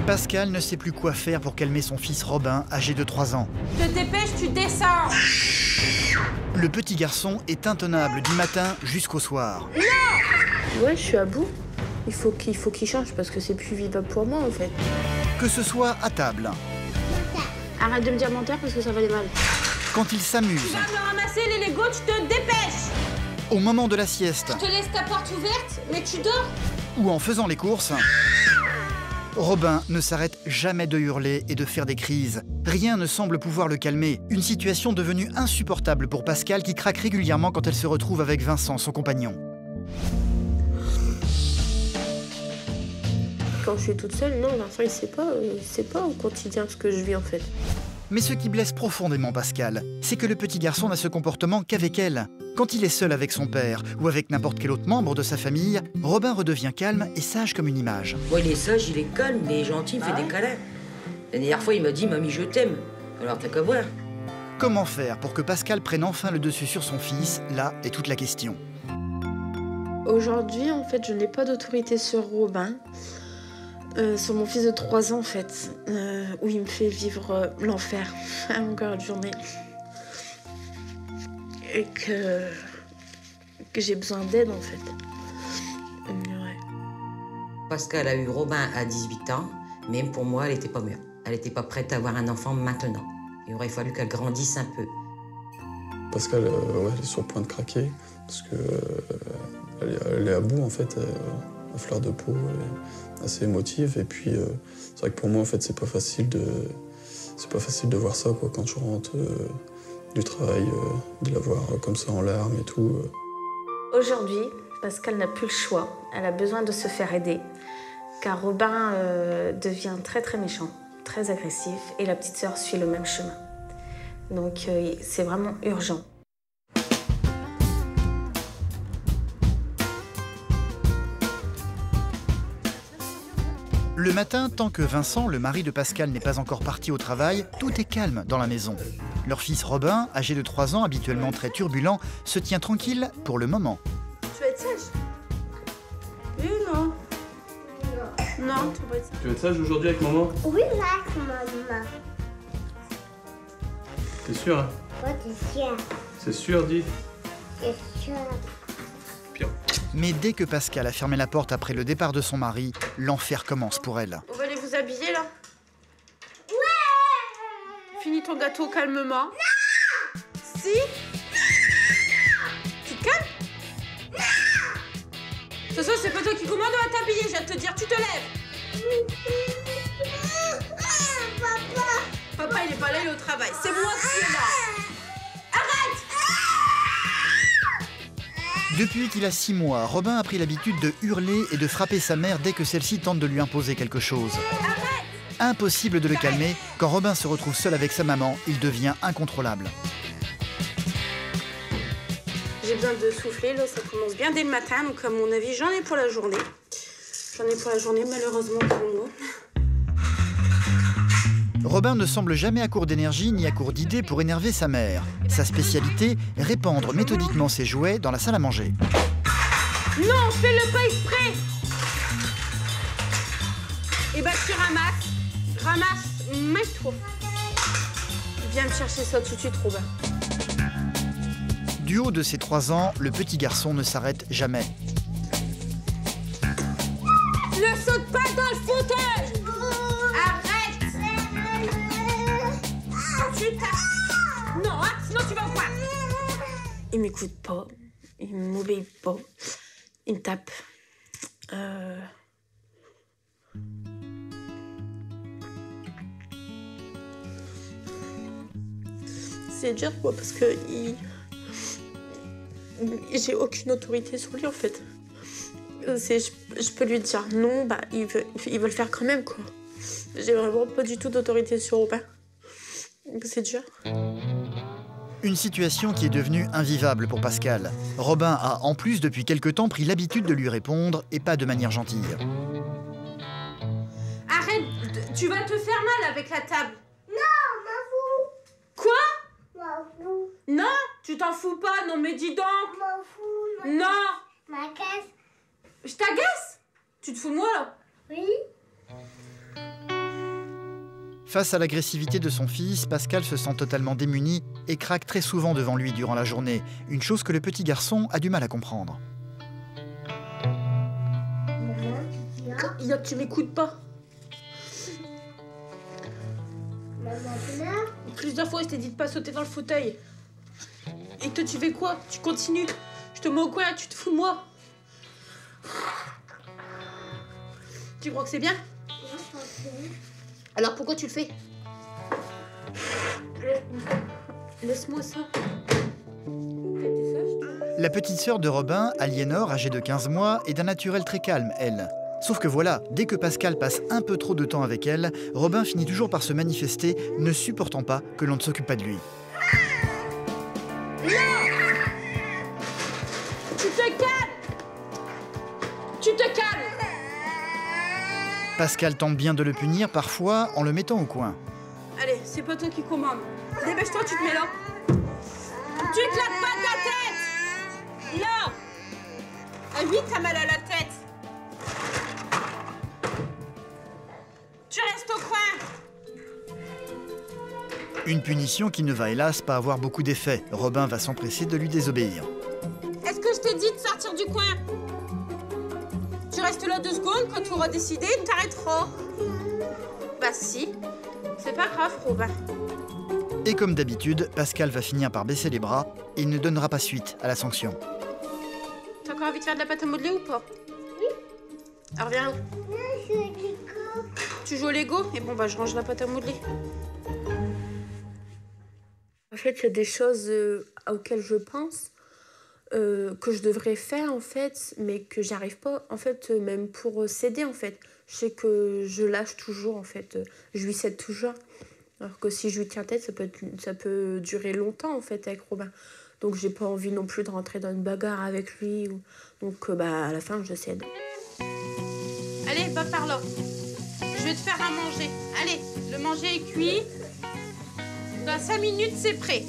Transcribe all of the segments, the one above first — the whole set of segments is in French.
Pascal ne sait plus quoi faire pour calmer son fils Robin, âgé de 3 ans. Te dépêche, tu descends. Le petit garçon est intenable du matin jusqu'au soir. Non! Ouais, je suis à bout. Il faut qu'il change parce que c'est plus vivable pour moi en fait. Que ce soit à table, Arrête de me dire menteur parce que ça va aller mal. quand il s'amuse, Tu vas me ramasser les Legos, tu te dépêches. au moment de la sieste Je te laisse ta porte ouverte, mais tu dors. ou en faisant les courses, Robin ne s'arrête jamais de hurler et de faire des crises. Rien ne semble pouvoir le calmer. Une situation devenue insupportable pour Pascal qui craque régulièrement quand elle se retrouve avec Vincent, son compagnon. Quand je suis toute seule, non, Vincent il sait pas au quotidien ce que je vis en fait. Mais ce qui blesse profondément Pascal, c'est que le petit garçon n'a ce comportement qu'avec elle. Quand il est seul avec son père ou avec n'importe quel autre membre de sa famille, Robin redevient calme et sage comme une image. Bon, il est sage, il est calme, il est gentil, il fait des câlins. La dernière fois, il m'a dit « Mamie, je t'aime ». Alors t'as qu'à voir. Comment faire pour que Pascal prenne enfin le dessus sur son fils? Là est toute la question. Aujourd'hui, en fait, je n'ai pas d'autorité sur Robin. Sur mon fils de 3 ans, en fait, où il me fait vivre l'enfer à longueur de journée. Et que j'ai besoin d'aide, en fait. Ouais. Pascal a eu Robin à 18 ans, même pour moi, elle n'était pas mûre. Elle n'était pas prête à avoir un enfant maintenant. Il aurait fallu qu'elle grandisse un peu. Pascal, ouais, elle est sur le point de craquer, parce que elle est à bout, en fait, à fleur de peau, assez émotive. Et puis, c'est vrai que pour moi, en fait, c'est pas facile de voir ça, quoi, quand je rentre du travail, de la voir comme ça en larmes et tout. Aujourd'hui, Pascal n'a plus le choix. Elle a besoin de se faire aider, car Robin devient très très méchant, très agressif, et la petite sœur suit le même chemin. Donc c'est vraiment urgent. Le matin, tant que Vincent, le mari de Pascal, n'est pas encore parti au travail, tout est calme dans la maison. Leur fils Robin, âgé de 3 ans, habituellement très turbulent, se tient tranquille pour le moment. Tu vas être sage? Oui ou non? Non, tu vas être sage. Tu vas être sage aujourd'hui avec maman? Oui, avec maman. T'es sûr, hein? Ouais, t'es sûr. C'est sûr, dis. C'est sûr. Pire. Mais dès que Pascal a fermé la porte après le départ de son mari, l'enfer commence pour elle. On va aller vous habiller là? Ouais. Finis ton gâteau calmement. Non. Si? Tu te calmes? Non. De toute façon, c'est pas toi qui commande, on va t'habiller. Je viens de te dire, tu te lèves. Papa. Papa, il est pas là, il est au travail. C'est moi qui est là. Arrête! Depuis qu'il a 6 mois, Robin a pris l'habitude de hurler et de frapper sa mère dès que celle-ci tente de lui imposer quelque chose. Impossible de le calmer, quand Robin se retrouve seul avec sa maman, il devient incontrôlable. J'ai besoin de souffler, là, ça commence bien dès le matin, donc à mon avis, j'en ai pour la journée. J'en ai pour la journée, malheureusement pour moi. Robin ne semble jamais à court d'énergie ni à court d'idées pour énerver sa mère. Sa spécialité, répandre méthodiquement ses jouets dans la salle à manger. Non, fais-le pas exprès! Et bah tu ramasses, mets-toi. Viens me chercher ça tout de suite, Robin. Du haut de ses 3 ans, le petit garçon ne s'arrête jamais. Ne saute pas dans le fauteuil! Arrête! Tu tapes! Non, hein, sinon tu vas au coin! Il m'écoute pas, il m'obéit pas, il me tape. C'est dur quoi parce que j'ai aucune autorité sur lui en fait. Je peux lui dire non, bah il veut le faire quand même quoi. J'ai vraiment pas du tout d'autorité sur Robin. C'est dur. Une situation qui est devenue invivable pour Pascal. Robin a en plus depuis quelque temps pris l'habitude de lui répondre et pas de manière gentille. Arrête, tu vas te faire mal avec la table. Non, m'en fous. Quoi? M'en fous. Non, tu t'en fous pas, non mais dis donc. M'en fous. Non, Ma casse. je t'agace. Tu te fous de moi là? Oui. Face à l'agressivité de son fils, Pascal se sent totalement démuni et craque très souvent devant lui durant la journée, une chose que le petit garçon a du mal à comprendre. Il y a que tu m'écoutes pas. Plusieurs fois, je t'ai dit de pas sauter dans le fauteuil. Et toi, tu fais quoi? Tu continues. Je te mets au coin, tu te fous de moi. Tu crois que c'est bien? Alors pourquoi tu le fais? Laisse-moi ça. La petite sœur de Robin, Aliénor, âgée de 15 mois, est d'un naturel très calme, elle. Sauf que voilà, dès que Pascal passe un peu trop de temps avec elle, Robin finit toujours par se manifester, ne supportant pas que l'on ne s'occupe pas de lui. Tu te calmes! Tu te calmes! Pascal tente bien de le punir, parfois en le mettant au coin. Allez, c'est pas toi qui commande. Dépêche-toi, tu te mets là. Tu claques pas ta tête! Là! À 8, t'as mal à la tête. Tu restes au coin. Une punition qui ne va hélas pas avoir beaucoup d'effet. Robin va s'empresser de lui désobéir. Est-ce que je t'ai dit de sortir du coin? Tu restes là 2 secondes, quand tu auras décidé, t'arrêteras. Bah si. C'est pas grave, Robin. Et comme d'habitude, Pascal va finir par baisser les bras et il ne donnera pas suite à la sanction. T'as encore envie de faire de la pâte à modeler ou pas? Oui. Alors viens là. Tu joues au Lego? Et bon, bah je range la pâte à modeler. En fait, il y a des choses auxquelles je pense que je devrais faire, en fait, mais que j'y arrive pas. En fait, même pour céder, en fait. Je sais que je lâche toujours, en fait. Je lui cède toujours. Alors que si je lui tiens tête, ça peut durer longtemps, en fait, avec Robin. Donc, j'ai pas envie non plus de rentrer dans une bagarre avec lui. Donc, bah, à la fin, je cède. Allez, va par là. Je vais te faire à manger. Allez, le manger est cuit. Dans 5 minutes, c'est prêt.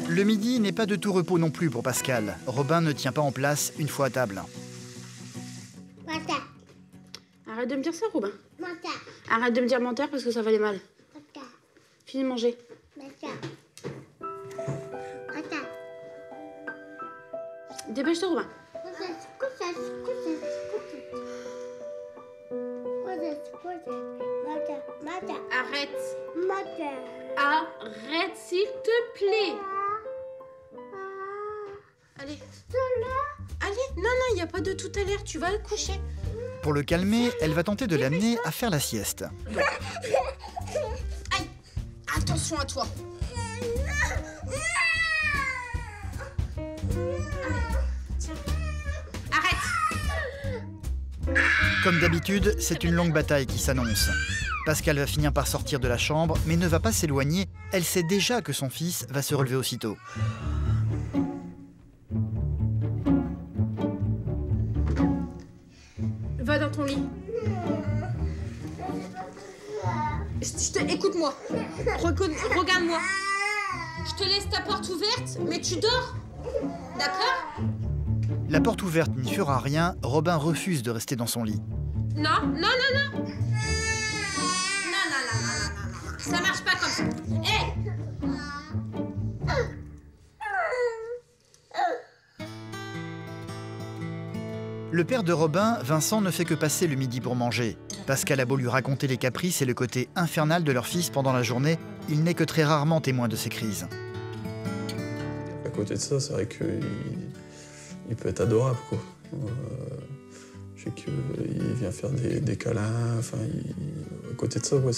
Le midi n'est pas de tout repos non plus pour Pascal. Robin ne tient pas en place une fois à table. Arrête de me dire ça, Robin. Arrête de me dire menteur parce que ça va aller mal. Finis de manger. Dépêche-toi, Robin. Arrête. Arrête, s'il te plaît. Allez. Allez, non, il n'y a pas de tout à l'heure, tu vas te coucher. Pour le calmer, elle va tenter de l'amener à faire la sieste. Aïe, attention à toi. Arrête. Comme d'habitude, c'est une longue bataille qui s'annonce. Pascal va finir par sortir de la chambre, mais ne va pas s'éloigner. Elle sait déjà que son fils va se relever aussitôt. Va dans ton lit. Écoute-moi. Regarde-moi. Je te laisse ta porte ouverte, mais tu dors. D'accord? La porte ouverte n'y fera rien, Robin refuse de rester dans son lit. Non. Ça marche pas comme ça. Hé! Le père de Robin, Vincent, ne fait que passer le midi pour manger. Pascal a beau lui raconter les caprices et le côté infernal de leur fils pendant la journée, il n'est que très rarement témoin de ces crises. À côté de ça, c'est vrai qu'il peut être adorable, quoi. Je sais qu'il vient faire des câlins, enfin, à côté de ça, ouais,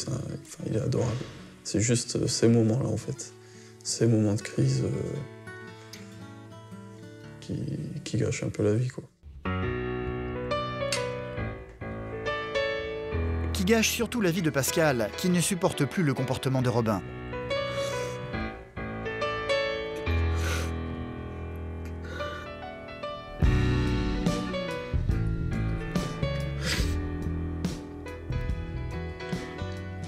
il est adorable. C'est juste ces moments-là, en fait. Ces moments de crise qui gâchent un peu la vie, quoi. Qui gâche surtout la vie de Pascal, qui ne supporte plus le comportement de Robin.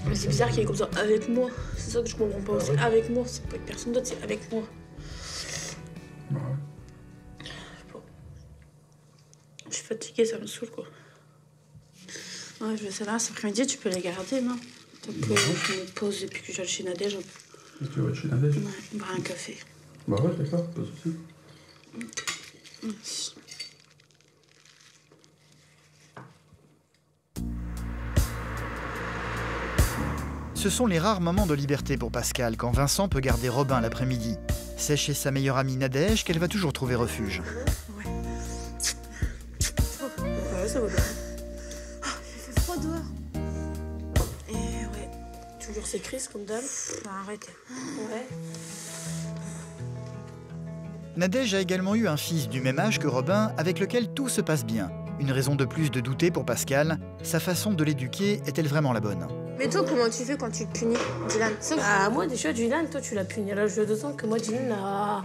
Mais c'est bizarre qu'il est comme ça avec moi. C'est ça que je comprends pas. C'est avec moi, c'est pas avec personne d'autre, c'est avec moi. Je suis fatiguée, ça me saoule, quoi. Ouais, je vais ça là, cet après-midi, tu peux les garder, non? Donc, je me pose depuis que je vais chez Nadège. Qu'est-ce que tu vas chez Nadège? Ouais, boire un café. Bah ouais, d'accord, pas de soucis. Merci. Ce sont les rares moments de liberté pour Pascal quand Vincent peut garder Robin l'après-midi. C'est chez sa meilleure amie Nadège qu'elle va toujours trouver refuge. Ouais, ça va bien. Oh, il fait froid dehors. Et ouais, toujours ces crises comme d'hab. Bah, arrêtez. Ouais. Nadège a également eu un fils du même âge que Robin avec lequel tout se passe bien. Une raison de plus de douter pour Pascal, sa façon de l'éduquer est-elle vraiment la bonne? Mais toi, comment tu fais quand tu te punis, Dylan? Bah, moi, déjà, Dylan, toi, tu l'as puni à l'âge de 2 ans, que moi, Dylan, à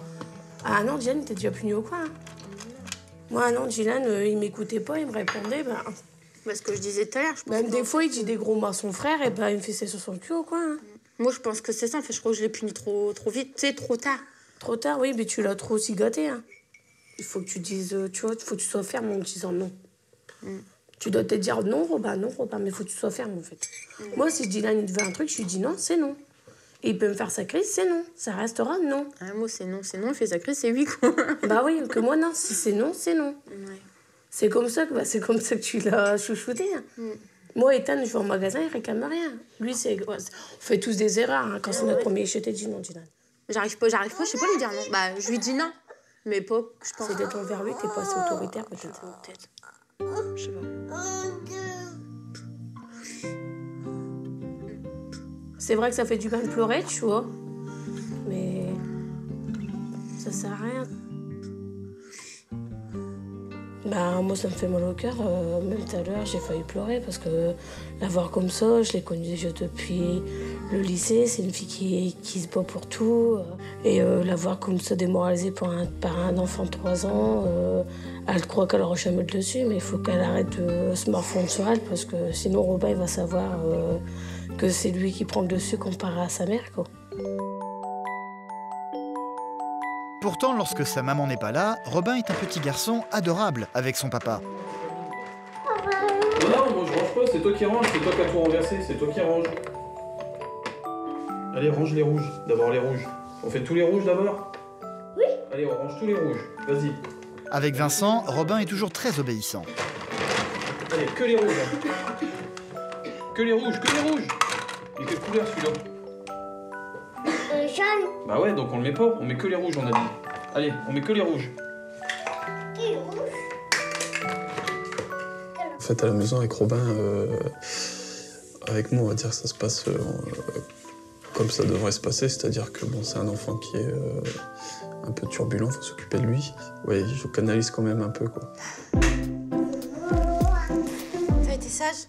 1 an, Dylan, t'es déjà puni au coin. Hein. Moi, à 1 an, Dylan, il m'écoutait pas, il me répondait, bah... Bah, ce que je disais tout à l'heure, je pense. Même des fois, il dit des gros mots à son frère, et bah, il me fait sur son cul au coin. Hein. Moi, je pense que c'est ça. En fait, je crois que je l'ai puni trop vite, tu sais, trop tard. Trop tard, oui, mais tu l'as trop aussi gâté. Hein. Il faut que tu dises, tu vois, il faut que tu sois ferme en disant non. Tu dois te dire non, Robin, mais il faut que tu sois ferme, en fait. Moi, si Dylan il veut un truc, je lui dis non, c'est non. Et il peut me faire sa crise, c'est non. Ça restera non. Ah, moi, c'est non, il fait sa crise, c'est oui, quoi. Bah oui, que moi, non. Si c'est non, c'est non. Ouais. C'est comme ça que tu l'as chouchouté. Hein. Moi, Ethan, je vais au magasin, il réclame rien. Lui, c'est... On fait tous des erreurs. Hein. Quand c'est notre premier, je t'ai dit non, Dylan. J'arrive pas, je sais pas lui dire non. Bah, je lui dis non. Mais pas, je pense. C'est d'être envers lui, t'es pas assez autoritaire, peut-être. Peut-être. Je sais pas. C'est vrai que ça fait du bien de pleurer, tu vois. Mais ça sert à rien. Bah, moi, ça me fait mal au cœur. Même tout à l'heure, j'ai failli pleurer parce que la voir comme ça, je l'ai connue déjà depuis le lycée. C'est une fille qui se bat pour tout. Et la voir comme ça démoralisée par un enfant de 3 ans, elle croit qu'elle aura jamais le dessus, mais il faut qu'elle arrête de se morfondre sur elle parce que sinon, Robin, il va savoir que c'est lui qui prend le dessus comparé à sa mère, quoi. Pourtant, lorsque sa maman n'est pas là, Robin est un petit garçon adorable avec son papa. Non, moi je range pas, c'est toi qui ranges, c'est toi qui as tout renversé, c'est toi qui ranges. Allez, range les rouges, d'abord les rouges. On fait tous les rouges d'abord? Oui. Allez, on range tous les rouges, vas-y. Avec Vincent, Robin est toujours très obéissant. Allez, que les rouges. Hein. Que les rouges, que les rouges. Et quelle couleur celui-là? Jaune. Bah ouais, donc on le met pas, on met que les rouges, on a dit. Allez, on met que les rouges. Qui rouge? En fait, à la maison, avec Robin, avec moi, on va dire que ça se passe comme ça devrait se passer. C'est-à-dire que bon, c'est un enfant qui est un peu turbulent, il faut s'occuper de lui. Ouais, je canalise quand même un peu, quoi. T'as été sage?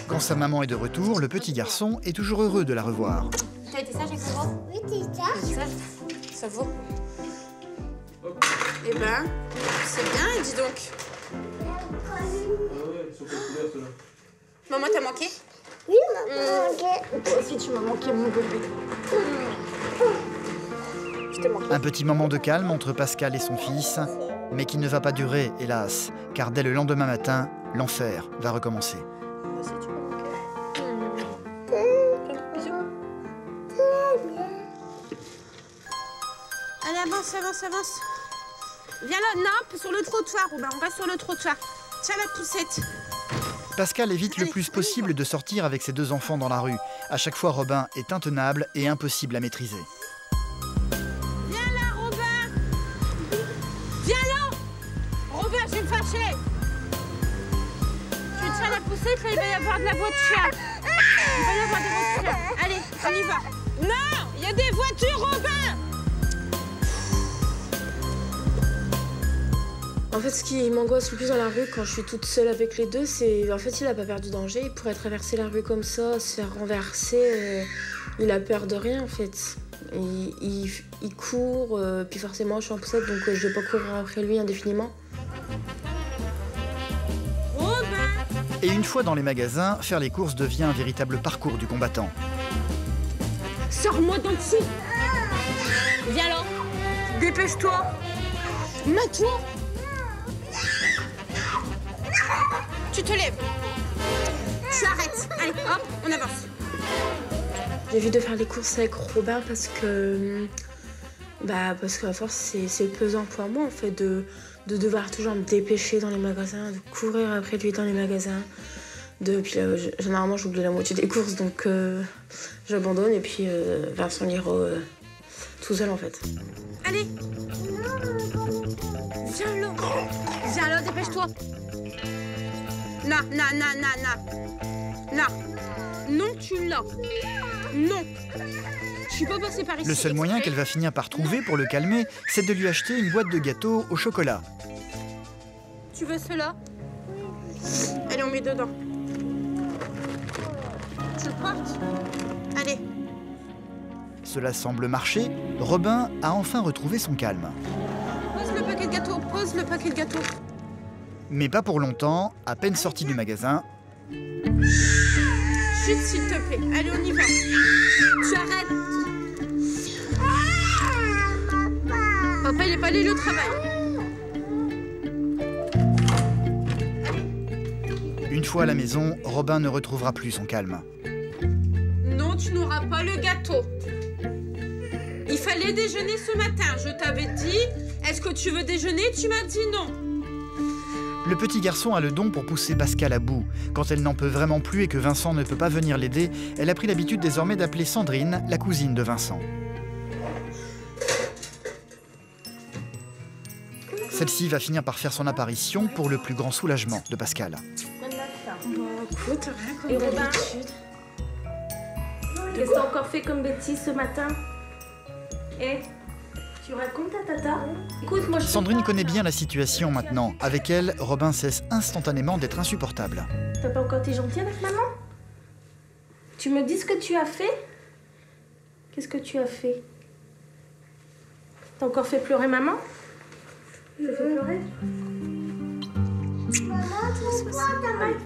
Quand sa maman est de retour, le petit garçon est toujours heureux de la revoir. T'as été sage avec moi? Oui, c'est ça. T'as été sage? Ça vaut. Eh ben, c'est bien, dis donc. Ah ouais, ils sont quelle couleur ceux-là? Maman, t'as manqué? Oui, maman. Toi aussi, tu m'as manqué, mon bébé. Je t'ai manqué. Un petit moment de calme entre Pascal et son fils, mais qui ne va pas durer, hélas, car dès le lendemain matin, l'enfer va recommencer. Moi aussi, tu m'as manqué. Bisous. Allez, avance. Viens là, non, sur le trottoir, Robin. On va sur le trottoir. Tiens la poussette. Pascal évite le plus possible de sortir avec ses 2 enfants dans la rue. À chaque fois, Robin est intenable et impossible à maîtriser. Viens là, Robin. Viens là. Robin, je vais me fâcher. Tu tiens la poussette, là, il va y avoir de la voiture. Il va y avoir des voitures. Allez, on y va. Non, il y a des voitures, Robin. En fait, ce qui m'angoisse le plus dans la rue quand je suis toute seule avec les deux, c'est en fait il a pas peur du danger. Il pourrait traverser la rue comme ça, se faire renverser. Il a peur de rien en fait. Il court, puis forcément je suis en poussette donc je vais pas courir après lui indéfiniment. Et une fois dans les magasins, faire les courses devient un véritable parcours du combattant. Sors-moi d'en dessous. Viens là. Dépêche-toi. Mets-toi. Tu te lèves. Hop, on avance. J'ai envie de faire les courses avec Robin parce que... parce qu'à force, c'est pesant pour moi, en fait, de devoir toujours me dépêcher dans les magasins, de courir après lui dans les magasins. Puis là, généralement, j'oublie la moitié des courses, donc j'abandonne. Et puis, Vincent l'Hiro, tout seul, en fait. Allez. Viens là, dépêche-toi. Non, tu l'as. Non. Je suis pas passée par ici. Le seul moyen qu'elle va finir par trouver pour le calmer, c'est de lui acheter une boîte de gâteaux au chocolat. Tu veux cela? Allez, on met dedans. Tu le portes? Allez. Cela semble marcher. Robin a enfin retrouvé son calme. Pose le paquet de gâteaux, pose le paquet de gâteaux. Mais pas pour longtemps. À peine sorti du magasin, Chut, s'il te plaît. Allez, on y va. Tu arrêtes. Papa, il est pas allé au travail. une fois à la maison, Robin ne retrouvera plus son calme. Non, tu n'auras pas le gâteau. Il fallait déjeuner ce matin. Je t'avais dit, est-ce que tu veux déjeuner? Tu m'as dit non. Le petit garçon a le don pour pousser Pascal à bout. Quand elle n'en peut vraiment plus et que Vincent ne peut pas venir l'aider, elle a pris l'habitude désormais d'appeler Sandrine, la cousine de Vincent. Celle-ci va finir par faire son apparition pour le plus grand soulagement de Pascal. Écoute, rien comme Et Robin, d'habitude. qu'est-ce que t'as encore fait comme bêtise ce matin? Eh, tu racontes à tata? Écoute, moi je... Sandrine connaît bien la situation maintenant. Avec elle, Robin cesse instantanément d'être insupportable. T'as pas encore été gentille avec maman? Tu me dis ce que tu as fait? Qu'est-ce que tu as fait? T'as encore fait pleurer maman? Je fais pleurer? Maman, pourquoi t'arrêtes pas?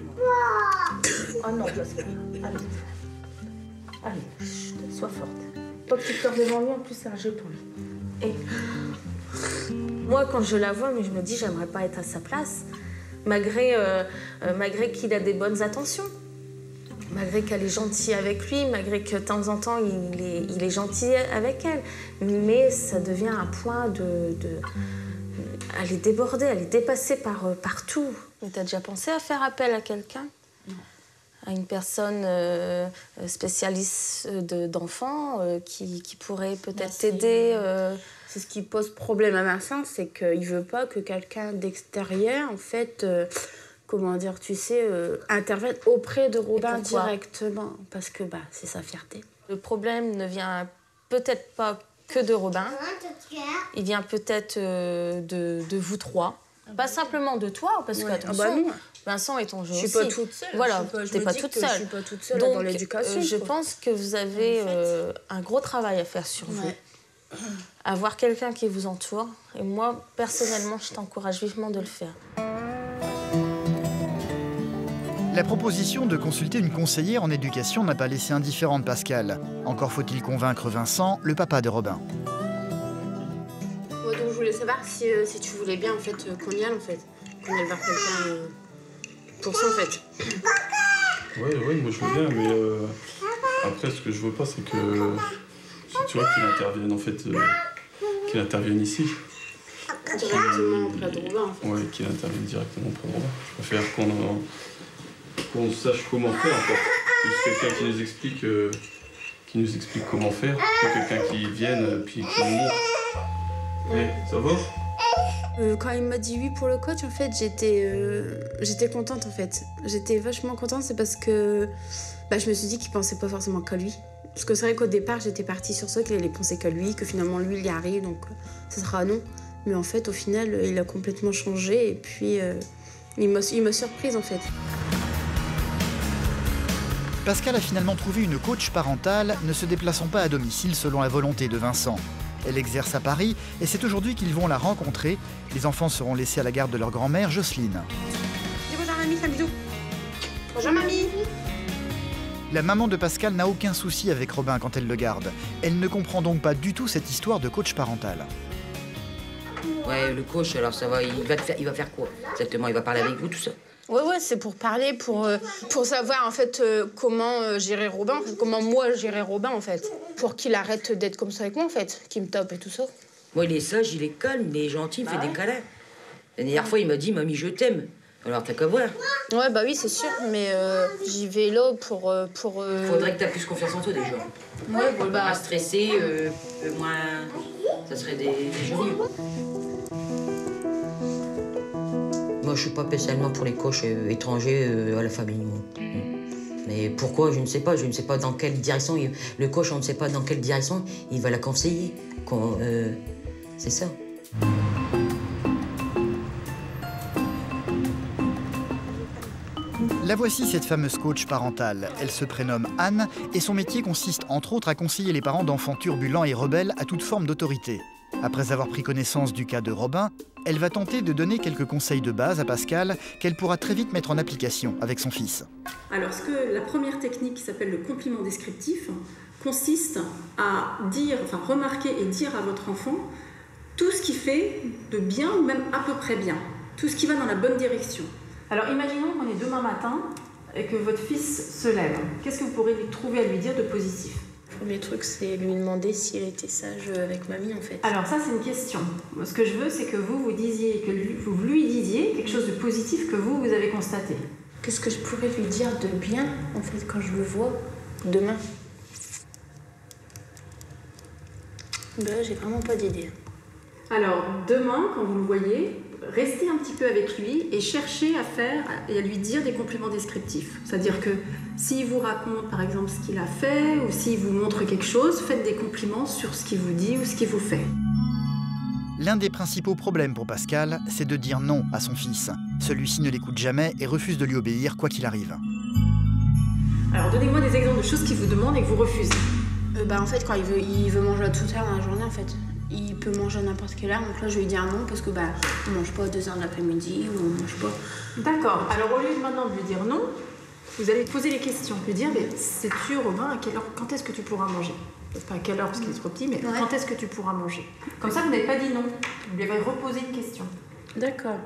Oh non, place pas. Allez. Allez, chut, sois forte. Pas que tu pleures devant lui, en plus c'est un jeu pour lui. Et moi, quand je la vois, mais je me dis, j'aimerais pas être à sa place. Malgré qu'il a des bonnes intentions. Malgré qu'elle est gentille avec lui, malgré que de temps en temps, il est gentil avec elle. Mais ça devient un point elle est débordée, elle est dépassée par tout. T'as déjà pensé à faire appel à quelqu'un? À une personne spécialiste d'enfants qui pourrait peut-être t'aider? C'est ce qui pose problème à Vincent, c'est qu'il veut pas que quelqu'un d'extérieur, en fait, comment dire, tu sais, intervienne auprès de Robin directement. Parce que c'est sa fierté. Le problème ne vient peut-être pas que de Robin. Il vient peut-être de vous trois. Pas simplement de toi, parce que attention, Vincent est ton jeu aussi. Je suis pas toute seule. Voilà, t'es pas toute seule. Je suis pas toute seule Donc, dans l'éducation. je pense que vous avez un gros travail à faire sur vous. Avoir quelqu'un qui vous entoure. Et moi, personnellement, je t'encourage vivement de le faire. La proposition de consulter une conseillère en éducation n'a pas laissé indifférente Pascal. Encore faut-il convaincre Vincent, le papa de Robin. Ouais, donc je voulais savoir si tu voulais bien en fait qu'on y aille en fait, qu'on aille voir quelqu'un pour ça en fait. Ouais, moi je veux bien, mais après ce que je veux pas c'est que tu vois qu'il intervienne en fait, qu'il intervienne ici. Directement auprès de Robin en fait. Ouais, qu'il intervienne directement auprès de Robin. Je préfère qu'on sache comment faire en fait. Juste quelqu'un qui nous explique comment faire, que quelqu'un qui vienne puis qui nous montre. Ouais, ça va? Quand il m'a dit oui pour le coach, en fait, j'étais contente en fait. J'étais vachement contente, c'est parce que je me suis dit qu'il pensait pas forcément qu'à lui. Parce que c'est vrai qu'au départ, j'étais partie sur ça, qu'il allait penser qu'à lui, que finalement lui, il y arrive, donc ce sera non. Mais en fait, au final, il a complètement changé et puis il m'a surprise en fait. Pascal a finalement trouvé une coach parentale, ne se déplaçant pas à domicile selon la volonté de Vincent. Elle exerce à Paris et c'est aujourd'hui qu'ils vont la rencontrer. Les enfants seront laissés à la garde de leur grand-mère, Jocelyne. Dis bonjour mamie, fais un bisou. Bonjour mamie. La maman de Pascal n'a aucun souci avec Robin quand elle le garde. Elle ne comprend donc pas du tout cette histoire de coach parental. Ouais, le coach, alors ça va, il va faire quoi exactement? Il va parler avec vous, tout ça? Ouais, c'est pour parler, pour savoir en fait comment gérer Robin, comment moi gérer Robin en fait, pour qu'il arrête d'être comme ça avec moi en fait, qu'il me tape et tout ça. Moi, il est sage, il est calme, il est gentil, il fait des câlins. La dernière fois, il m'a dit, mamie, je t'aime. Alors, t'as qu'à voir. Ouais, bah oui, c'est sûr, mais j'y vais là pour... Faudrait que t'aies plus confiance en toi, déjà. Ouais, bon, bah... Moins stressé, moins... Ça serait des jours mieux. Moi, je suis pas spécialement pour les coachs étrangers à la famille, moi. Mais pourquoi, je ne sais pas. Je ne sais pas dans quelle direction... Le coach, on ne sait pas dans quelle direction il va la conseiller. C'est ça. La voici, cette fameuse coach parentale. Elle se prénomme Anne et son métier consiste entre autres à conseiller les parents d'enfants turbulents et rebelles à toute forme d'autorité. Après avoir pris connaissance du cas de Robin, elle va tenter de donner quelques conseils de base à Pascal qu'elle pourra très vite mettre en application avec son fils. Alors, la première technique qui s'appelle le compliment descriptif consiste à remarquer et dire à votre enfant tout ce qui fait de bien ou même à peu près bien, tout ce qui va dans la bonne direction. Alors, imaginons qu'on est demain matin et que votre fils se lève. Qu'est-ce que vous pourrez trouver à lui dire de positif ? Le premier truc, c'est lui demander s'il était sage avec mamie, en fait. Alors ça, c'est une question. Moi, ce que je veux, c'est que vous disiez, que vous lui disiez quelque chose de positif que vous avez constaté. Qu'est-ce que je pourrais lui dire de bien, en fait, quand je le vois, demain ? Ben, j'ai vraiment pas d'idée. Alors, demain, quand vous le voyez, restez un petit peu avec lui et cherchez à lui dire des compliments descriptifs. C'est-à-dire que s'il vous raconte, par exemple, ce qu'il a fait ou s'il vous montre quelque chose, faites des compliments sur ce qu'il vous dit ou ce qu'il vous fait. L'un des principaux problèmes pour Pascal, c'est de dire non à son fils. Celui-ci ne l'écoute jamais et refuse de lui obéir quoi qu'il arrive. Alors, donnez-moi des exemples de choses qu'il vous demande et que vous refusez. En fait, quand il veut manger à toute heure dans la journée, en fait. Il peut manger à n'importe quelle heure, donc là je vais lui dire non parce que on mange pas à 2h de l'après-midi ou on mange pas. D'accord. Alors au lieu de maintenant de lui dire non, vous allez poser les questions, lui dire mais sais-tu Robin à quelle heure, quand est-ce que tu pourras manger ? Pas à quelle heure parce qu'il est trop petit, mais quand est-ce que tu pourras manger ? Comme ça vous n'avez pas dit non, vous lui avez reposé une question. D'accord.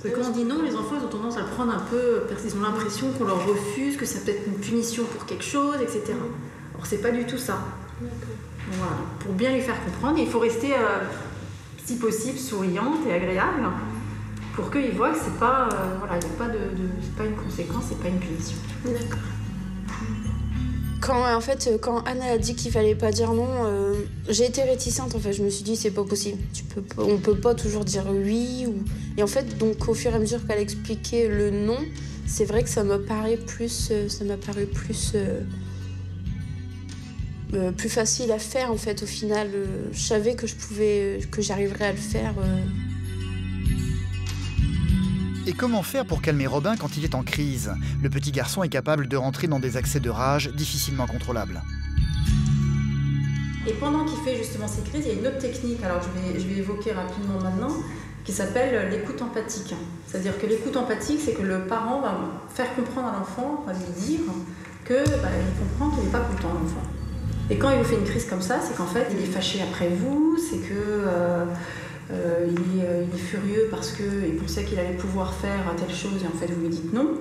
Et quand on dit non, les enfants ils ont tendance à le prendre un peu, parce qu'ils ont l'impression qu'on leur refuse, que c'est peut-être une punition pour quelque chose, etc. Or c'est pas du tout ça. D'accord. Voilà. Pour bien lui faire comprendre, il faut rester, si possible, souriante et agréable pour qu'il voit que c'est pas, c'est pas une conséquence, c'est pas une punition. D'accord. Quand Anne a dit qu'il fallait pas dire non, j'ai été réticente en fait. Je me suis dit c'est pas possible. On peut pas toujours dire oui. Et en fait, donc au fur et à mesure qu'elle expliquait le non, c'est vrai que ça m'a paru plus facile à faire en fait au final. Je savais que j'arriverais à le faire. Et comment faire pour calmer Robin quand il est en crise ? Le petit garçon est capable de rentrer dans des accès de rage difficilement contrôlables. Et pendant qu'il fait justement ces crises, il y a une autre technique, alors je vais évoquer rapidement maintenant, qui s'appelle l'écoute empathique. C'est-à-dire que l'écoute empathique, c'est que le parent va faire comprendre à l'enfant, va lui dire qu'il comprend qu'il n'est pas content, l'enfant. Et quand il vous fait une crise comme ça, c'est qu'en fait, il est fâché après vous, c'est que il est furieux parce qu'il pensait qu'il allait pouvoir faire telle chose et en fait, vous lui dites non.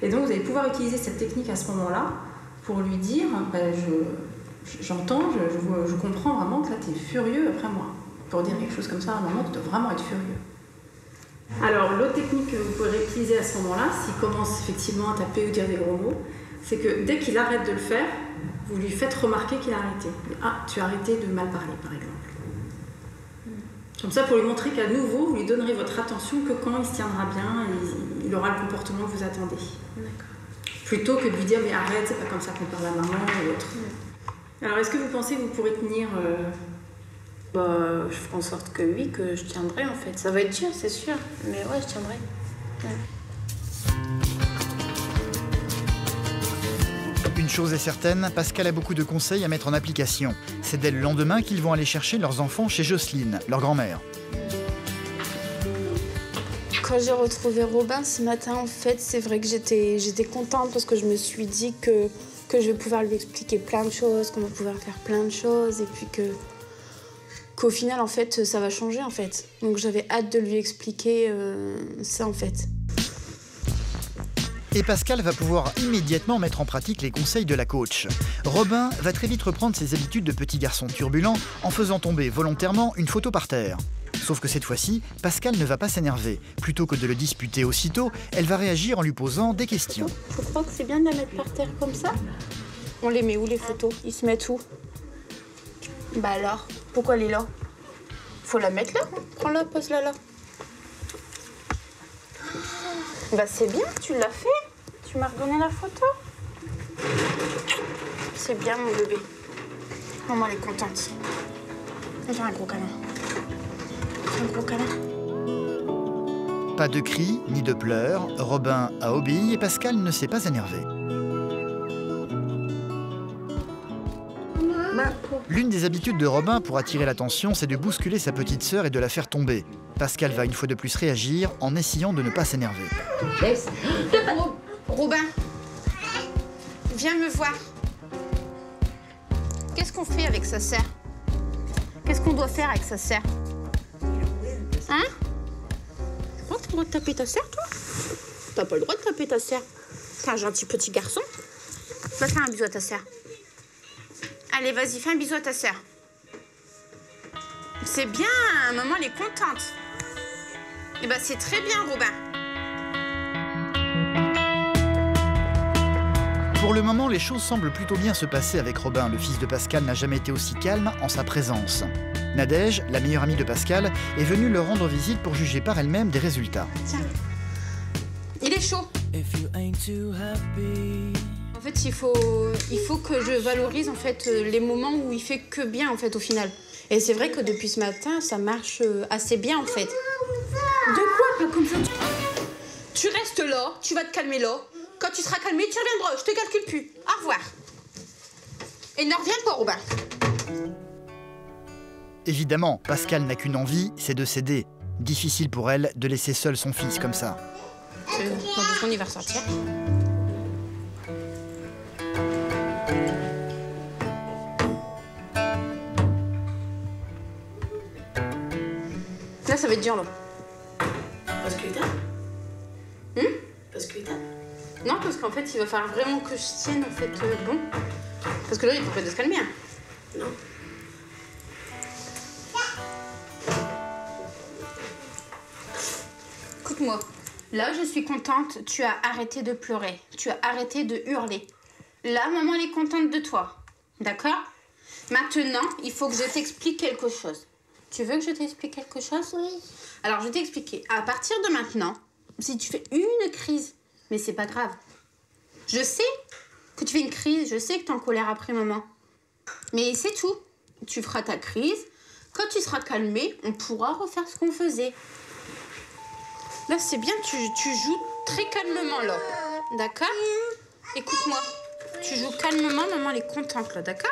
Et donc, vous allez pouvoir utiliser cette technique à ce moment-là pour lui dire j'entends, je comprends vraiment que là, tu es furieux après moi. Pour dire quelque chose comme ça à un moment, tu dois vraiment être furieux. Alors, l'autre technique que vous pourrez utiliser à ce moment-là, s'il commence effectivement à taper ou dire des gros mots, c'est que dès qu'il arrête de le faire, vous lui faites remarquer qu'il a arrêté. Ah, tu as arrêté de mal parler, par exemple. Comme ça, pour lui montrer qu'à nouveau, vous lui donnerez votre attention que quand il se tiendra bien et il aura le comportement que vous attendez. Plutôt que de lui dire, mais arrête, c'est pas comme ça qu'on parle à maman ou autre. Alors, est-ce que vous pensez que vous pourrez tenir je ferai en sorte que oui, que je tiendrai en fait. Ça va être dur, c'est sûr, mais ouais, je tiendrai. Ouais. Une chose est certaine, Pascal a beaucoup de conseils à mettre en application. C'est dès le lendemain qu'ils vont aller chercher leurs enfants chez Jocelyne, leur grand-mère. Quand j'ai retrouvé Robin ce matin, en fait, c'est vrai que j'étais contente parce que je me suis dit que je vais pouvoir lui expliquer plein de choses, qu'on va pouvoir faire plein de choses et puis qu'au final, en fait, ça va changer, en fait. Donc j'avais hâte de lui expliquer ça, en fait. Et Pascal va pouvoir immédiatement mettre en pratique les conseils de la coach. Robin va très vite reprendre ses habitudes de petit garçon turbulent en faisant tomber volontairement une photo par terre. Sauf que cette fois-ci, Pascal ne va pas s'énerver. Plutôt que de le disputer aussitôt, elle va réagir en lui posant des questions. Je crois que c'est bien de la mettre par terre comme ça. On les met où les photos? Ils se mettent où? Bah alors, pourquoi elle est là? Faut la mettre là. Prends-la, pose-la là. Bah c'est bien, tu l'as fait. Tu m'as redonné la photo. C'est bien mon bébé. Maman elle est contente. Fais un gros câlin. Fais un gros câlin. Pas de cris ni de pleurs, Robin a obéi et Pascal ne s'est pas énervé. L'une des habitudes de Robin pour attirer l'attention, c'est de bousculer sa petite sœur et de la faire tomber. Pascal va une fois de plus réagir en essayant de ne pas s'énerver. Robin, viens me voir. Qu'est-ce qu'on fait avec sa sœur? Qu'est-ce qu'on doit faire avec sa sœur? Hein? Tu crois que t'as le droit de taper ta sœur, toi? T'as pas le droit de taper ta sœur. T'es un gentil petit garçon. Va faire un bisou à ta sœur. Allez, vas-y, fais un bisou à ta sœur. C'est bien, maman, elle est contente. Eh ben, c'est très bien, Robin. Pour le moment, les choses semblent plutôt bien se passer avec Robin. Le fils de Pascal n'a jamais été aussi calme en sa présence. Nadège, la meilleure amie de Pascal, est venue leur rendre visite pour juger par elle-même des résultats. Tiens, il est chaud. En fait, il faut que je valorise en fait les moments où il fait que bien en fait au final. Et c'est vrai que depuis ce matin, ça marche assez bien en fait. De quoi? Pas comme ça. Tu restes là, tu vas te calmer là. Quand tu seras calmé, tu reviendras. Je te calcule plus. Au revoir. Et ne reviens pas, Robin. Évidemment, Pascal n'a qu'une envie, c'est de céder. Difficile pour elle de laisser seul son fils comme ça. Dans 2 secondes, il va ressortir. Là, ça va être dur, là. Parce que t'as Parce que t'as Non, parce qu'en fait, il va falloir vraiment que je tienne, en fait, bon. Parce que là, il faut pas se calmer, hein. Non. Écoute-moi. Là, je suis contente. Tu as arrêté de pleurer. Tu as arrêté de hurler. Là, maman, elle est contente de toi. D'accord? Maintenant, il faut que je t'explique quelque chose. Tu veux que je t'explique quelque chose? Oui. Alors, je vais t'expliquer. À partir de maintenant, si tu fais une crise, mais c'est pas grave. Je sais que tu fais une crise, je sais que tu es en colère après maman. Mais c'est tout. Tu feras ta crise. Quand tu seras calmé, on pourra refaire ce qu'on faisait. Là, c'est bien, tu joues très calmement, là. D'accord? Écoute-moi. Tu joues calmement, maman, elle est contente, là, d'accord?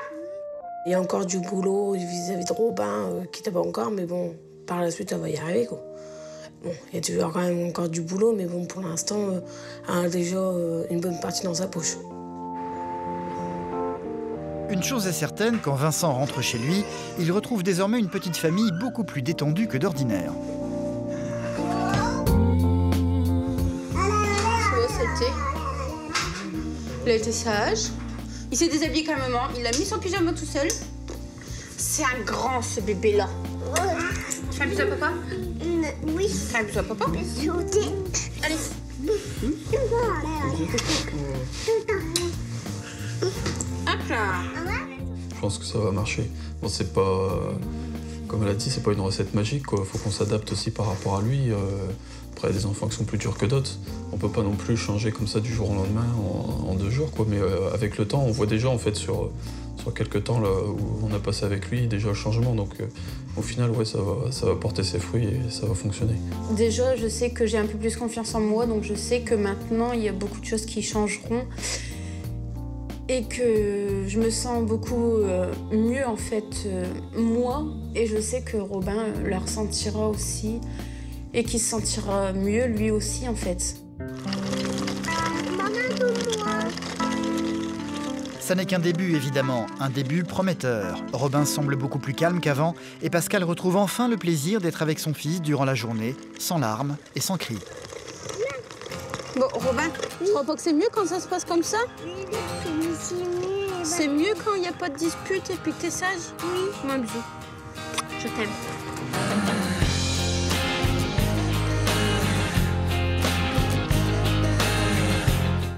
Il y a encore du boulot vis-à-vis de Robin, qui t'a pas encore, mais bon, par la suite, on va y arriver, quoi. Bon, il y a toujours quand même encore du boulot, mais bon, pour l'instant, elle a déjà une bonne partie dans sa poche. Une chose est certaine, quand Vincent rentre chez lui, il retrouve désormais une petite famille beaucoup plus détendue que d'ordinaire. Il a été sage. Il s'est déshabillé calmement. Il a mis son pyjama tout seul. C'est un grand, ce bébé-là. Tu fais un bisou à papa? Oui. Fais un bisou à papa? Allez. Hop là. Je pense que ça va marcher. Bon, c'est pas... Comme elle a dit, c'est pas une recette magique, quoi. Faut qu'on s'adapte aussi par rapport à lui. Après, il y a des enfants qui sont plus durs que d'autres. On peut pas non plus changer comme ça du jour au lendemain en 2 jours, quoi. Mais avec le temps, on voit déjà, en fait, sur quelques temps là, où on a passé avec lui, déjà le changement. Donc, au final, ouais, ça va porter ses fruits et ça va fonctionner. Déjà, je sais que j'ai un peu plus confiance en moi, donc je sais que maintenant, il y a beaucoup de choses qui changeront. Et que je me sens beaucoup mieux, en fait, moi. Et je sais que Robin le ressentira aussi. Et qu'il se sentira mieux, lui aussi, en fait. Ça n'est qu'un début, évidemment, un début prometteur. Robin semble beaucoup plus calme qu'avant et Pascal retrouve enfin le plaisir d'être avec son fils durant la journée, sans larmes et sans cris. Bon, Robin, tu crois pas que c'est mieux quand ça se passe comme ça? C'est mieux quand il n'y a pas de dispute et puis que t'es sage? Oui. Moi, bisous. Je t'aime.